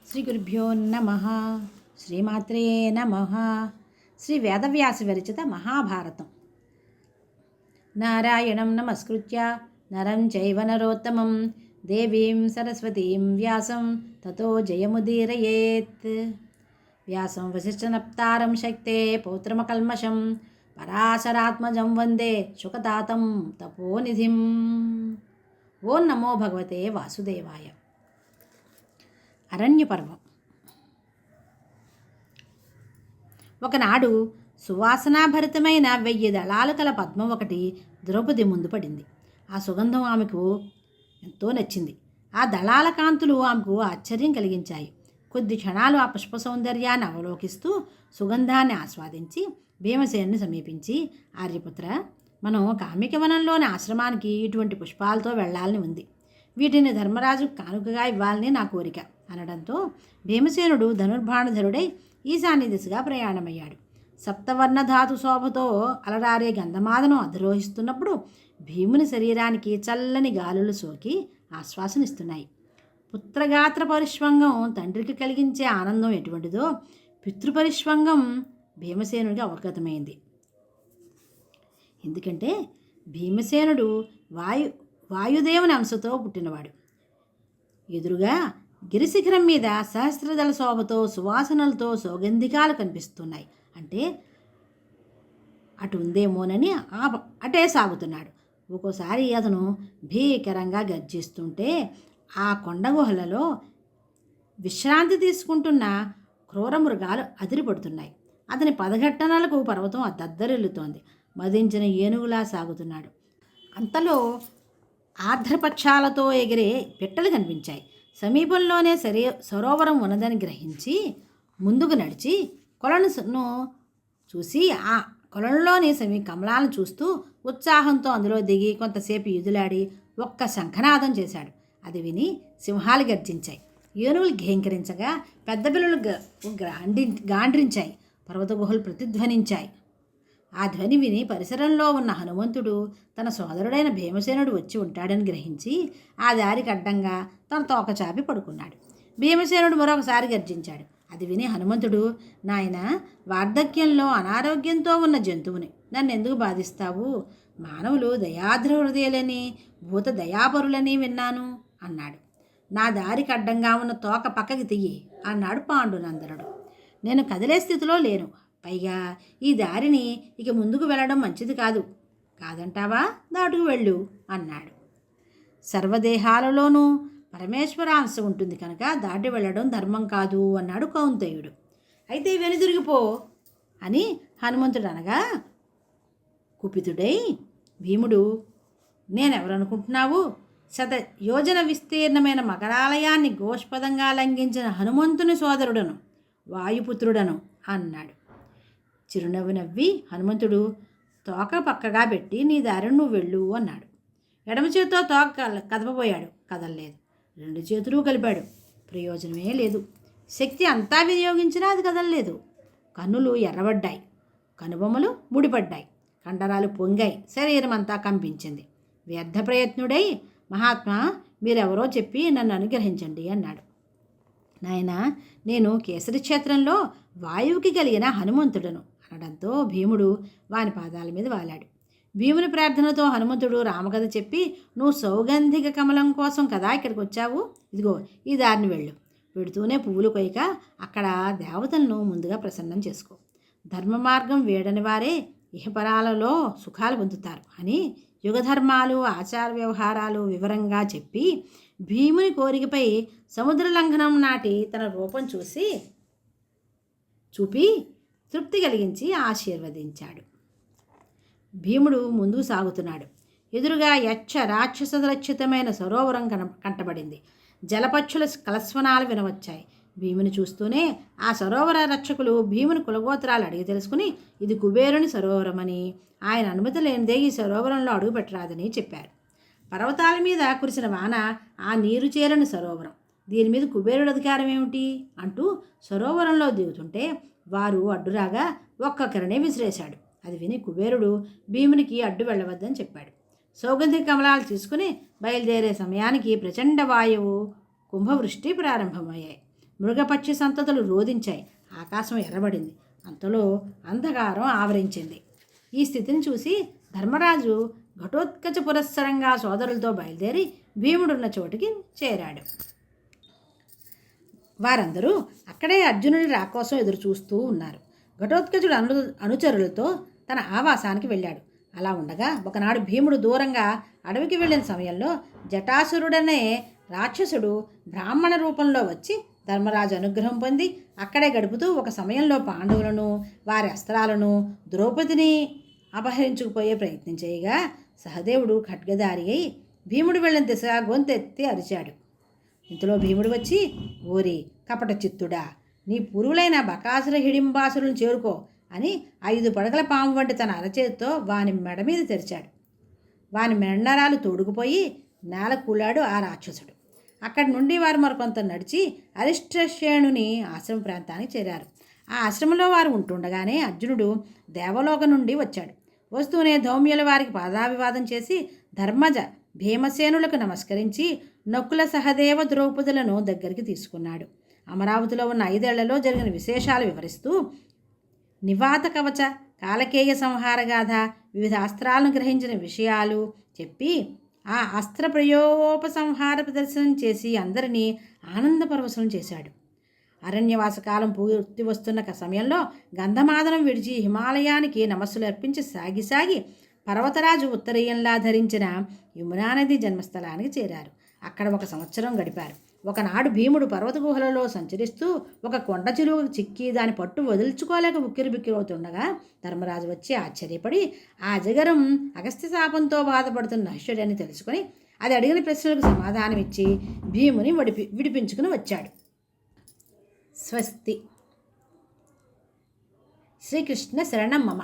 శ్రీ గురుభ్యో నమ. శ్రీమాత్రే నమ. శ్రీ వేదవ్యాస విరచిత మహాభారతం. నారాయణం నమస్కృత్య నరం చైవ నరోత్తమం దేవీం సరస్వతీం వ్యాసం తతో జయముదీరయేత్. వ్యాసం వసిష్ఠనప్తారం శక్తే పౌత్రమకల్మషం పరాశరాత్మజం వందే శుకతాతం తపోనిధిం. ఓం నమో భగవతే వాసుదేవాయ. అరణ్యపర్వం. ఒకనాడు సువాసనాభరితమైన 1000 దళాలు కల పద్మం ఒకటి ద్రౌపది ముందు పడింది. ఆ సుగంధం ఆమెకు ఎంతో నచ్చింది. ఆ దళాల కాంతులు ఆమెకు ఆశ్చర్యం కలిగించాయి. కొద్ది క్షణాలు ఆ పుష్ప సౌందర్యాన్ని అవలోకిస్తూ సుగంధాన్ని ఆస్వాదించి భీమసేనుని సమీపించి, ఆర్యపుత్ర, మనం కామికవనంలోని ఆశ్రమానికి ఇటువంటి పుష్పాలతో వెళ్లాలని ఉంది. వీటిని ధర్మరాజు కానుకగా ఇవ్వాలని నా కోరిక అనడంతో భీమసేనుడు ధనుర్బాణధరుడై ఈశాన్య దిశగా ప్రయాణమయ్యాడు. సప్తవర్ణధాతు శోభతో అలరారే గంధమాదను అధిరోహిస్తున్నప్పుడు భీముని శరీరానికి చల్లని గాలులు సోకి ఆశ్వాసనిస్తున్నాయి. పుత్రగాత్ర పరిష్వంగం తండ్రికి కలిగించే ఆనందం ఎటువంటిదో పితృపరిష్వంగం భీమసేనుడికి అవగతమైంది. ఎందుకంటే భీమసేనుడు వాయుదేవుని అంశతో పుట్టినవాడు. ఎదురుగా గిరిశిఖరం మీద సహస్రదళ శోభతో సువాసనలతో సౌగంధికాలు కనిపిస్తున్నాయి. అంటే అటు ఉందేమోనని అటే సాగుతున్నాడు. ఒక్కోసారి అతను భీకరంగా గర్జిస్తుంటే ఆ కొండ గుహలలో విశ్రాంతి తీసుకుంటున్న క్రూర మృగాలు అదిరిపడుతున్నాయి. అతని పదఘట్టనలకు పర్వతం దద్దరిల్లుతోంది. మదించిన ఏనుగులా సాగుతున్నాడు. అంతలో ఆర్ద్రపక్షాలతో ఎగిరే పిట్టలు కనిపించాయి. సమీపంలోనే సరోవరం ఉన్నదని గ్రహించి ముందుకు నడిచి కొలను చూసి ఆ కొలంలోని కమలాలను చూస్తూ ఉత్సాహంతో అందులో దిగి కొంతసేపు ఈదులాడి ఒక్క శంఖనాదం చేశాడు. అది విని సింహాలు గర్జించాయి. ఏనుగులు ఘేంకరించగా పెద్ద పిల్లలు గాండ్రించాయి. పర్వత గుహలు ప్రతిధ్వనించాయి. ఆ ధ్వని విని పరిసరంలో ఉన్న హనుమంతుడు తన సోదరుడైన భీమసేనుడు వచ్చి ఉంటాడని గ్రహించి ఆ దారికి అడ్డంగా తన తోక చాపి పడుకున్నాడు. భీమసేనుడు మరొకసారి గర్జించాడు. అది విని హనుమంతుడు, నాయన, వార్ధక్యంలో అనారోగ్యంతో ఉన్న జంతువుని నన్ను ఎందుకు బాధిస్తావు? మానవులు దయాద్ర హృదయులని భూత దయాపరులని విన్నాను అన్నాడు. నా దారికి అడ్డంగా ఉన్న తోక పక్కకి తీయి అన్నాడు పాండునందనుడు. నేను కదిలే స్థితిలో లేను. పైగా ఈ దారిని ఇక ముందుకు వెళ్ళడం మంచిది కాదంటావా? దాటుకు వెళ్ళు అన్నాడు. సర్వదేహాలలోనూ పరమేశ్వర అంశ ఉంటుంది కనుక దాటి వెళ్ళడం ధర్మం కాదు అన్నాడు కౌంతేయుడు. అయితే వెనుదిరిగిపో అని హనుమంతుడు అనగా కుపితుడై భీముడు, నేనెవరనుకుంటున్నావు? యోజన విస్తీర్ణమైన మకరాలయాన్ని గోష్పదంగా లంఘించిన హనుమంతుని సోదరుడను, వాయుపుత్రుడను అన్నాడు. చిరునవ్వు నవ్వి హనుమంతుడు, తోక పక్కగా పెట్టి నీ దారిని నువ్వు వెళ్ళు అన్నాడు. ఎడమ చేతితో తోక కదపబోయాడు. కదలలేదు. 2 చేతులు కలిపాడు. ప్రయోజనమే లేదు. శక్తి అంతా వినియోగించినా అది కదలలేదు. కన్నులు ఎర్రబడ్డాయి. కనుబొమ్మలు ముడిపడ్డాయి. కండరాలు పొంగాయి. శరీరం అంతా కంపించింది. వ్యర్థ ప్రయత్నుడై, మహాత్మా, మీరెవరో చెప్పి నన్ను అనుగ్రహించండి అన్నాడు. నాయన, నేను కేసరి క్షేత్రంలో వాయువుకి కలిగిన హనుమంతుడను అనడంతో భీముడు వాని పాదాల మీద వాలాడు. భీముని ప్రార్థనతో హనుమంతుడు రామకథ చెప్పి, నువ్వు సౌగంధిక కమలం కోసం కదా ఇక్కడికి వచ్చావు, ఇదిగో ఈ దారిని వెళ్ళు. వెడుతూనే పువ్వులు కొయ్యక అక్కడ దేవతలను ముందుగా ప్రసన్నం చేసుకో. ధర్మ మార్గం వేడని వారే ఇహపరాలలో సుఖాలు పొందుతారు అని యుగధర్మాలు ఆచార వ్యవహారాలు వివరంగా చెప్పి భీముని కోరికపై సముద్ర లంఘనం నాటి తన రూపం చూపి తృప్తి కలిగించి ఆశీర్వదించాడు. భీముడు ముందుకు సాగుతున్నాడు. ఎదురుగా యక్ష రాక్షసరక్షితమైన సరోవరం కంటబడింది. జలపక్షుల కలస్వనాలు వినవచ్చాయి. భీముని చూస్తూనే ఆ సరోవర రక్షకులు భీముని కులగోత్రాలు అడిగి తెలుసుకుని ఇది కుబేరుని సరోవరమని, ఆయన అనుమతి లేనిదే ఈ సరోవరంలో అడుగు పెట్టరాదని చెప్పారు. పర్వతాల మీద కురిసిన వాన ఆ నీరు చేరని సరోవరం. దీని మీద కుబేరుడు అధికారం ఏమిటి అంటూ సరోవరంలో దిగుతుంటే వారు అడ్డురాగా ఒక్కొక్కరినే విసిరేశాడు. అది విని కుబేరుడు భీమునికి అడ్డు వెళ్ళవద్దని చెప్పాడు. సౌగంధిక కమలాలు తీసుకుని బయలుదేరే సమయానికి ప్రచండ వాయువు కుంభవృష్టి ప్రారంభమయ్యాయి. మృగపక్షి సంతతులు రోదించాయి. ఆకాశం ఎర్రబడింది. అంతలో అంధకారం ఆవరించింది. ఈ స్థితిని చూసి ధర్మరాజు ఘటోత్కచ పురస్సరంగా సోదరులతో బయలుదేరి భీముడున్న చోటికి చేరాడు. వారందరూ అక్కడే అర్జునుడి రాకోసం ఎదురు చూస్తూ ఉన్నారు. ఘటోత్కచుడు అనుచరులతో తన ఆవాసానికి వెళ్ళాడు. అలా ఉండగా ఒకనాడు భీముడు దూరంగా అడవికి వెళ్ళిన సమయంలో జటాసురుడనే రాక్షసుడు బ్రాహ్మణ రూపంలో వచ్చి ధర్మరాజు అనుగ్రహం పొంది అక్కడే గడుపుతూ ఒక సమయంలో పాండవులను, వారి అస్త్రాలను, ద్రౌపదిని అపహరించుకుపోయే ప్రయత్నం చేయగా సహదేవుడు ఖడ్గదారి అయి భీముడు వెళ్ళిన దిశగా గొంతెత్తి అరిచాడు. ఇంతలో భీముడు వచ్చి, ఓరి కపట చిత్తుడా, నీ పురువులైన బకాసుర హిడింబాసురులను చేరుకో అని 5 పడగల పాము వంటి తన అరచేతితో వాని మెడ మీద తెరిచాడు. వాని మెన్నరాలు తోడుకుపోయి నేల కూలాడు ఆ రాక్షసుడు. అక్కడి నుండి వారు మరికొంత నడిచి అరిష్టశ్రేణుని ఆశ్రమ ప్రాంతానికి చేరారు. ఆ ఆశ్రమంలో వారు ఉంటుండగానే అర్జునుడు దేవలోక నుండి వచ్చాడు. వస్తూనే ధౌమ్యుల వారికి పాదాభివాదం చేసి ధర్మజ భీమసేనులకు నమస్కరించి నకుల సహదేవ ద్రౌపదులను దగ్గరికి తీసుకున్నాడు. అమరావతిలో ఉన్న 5 ఏళ్లలో జరిగిన విశేషాలు వివరిస్తూ నివాత కవచ, కాలకేయ సంహారగాథ, వివిధ అస్త్రాలను గ్రహించిన విషయాలు చెప్పి ఆ అస్త్ర ప్రయోగోపసంహార ప్రదర్శనం చేసి అందరినీ ఆనందపరవశనం చేశాడు. అరణ్యవాస కాలం పూర్తి వస్తున్న సమయంలో గంధమాదనం విడిచి హిమాలయానికి నమస్సులు అర్పించి సాగి పర్వతరాజు ఉత్తరీయంలా ధరించిన యమునా నది జన్మస్థలానికి చేరారు. అక్కడ 1 సంవత్సరం గడిపారు. ఒకనాడు భీముడు పర్వత గుహలలో సంచరిస్తూ ఒక కొండ చిలువకు చిక్కి దాని పట్టు వదులుచుకోలేక ఉక్కిరిబిక్కిరవుతుండగా ధర్మరాజు వచ్చి ఆశ్చర్యపడి ఆ అజగరం అగస్త్య శాపంతో బాధపడుతున్న నహుషుడని తెలుసుకొని అది అడిగిన ప్రశ్నలకు సమాధానమిచ్చి భీముని విడిపించుకుని వచ్చాడు. స్వస్తి. శ్రీకృష్ణ శరణం మమ.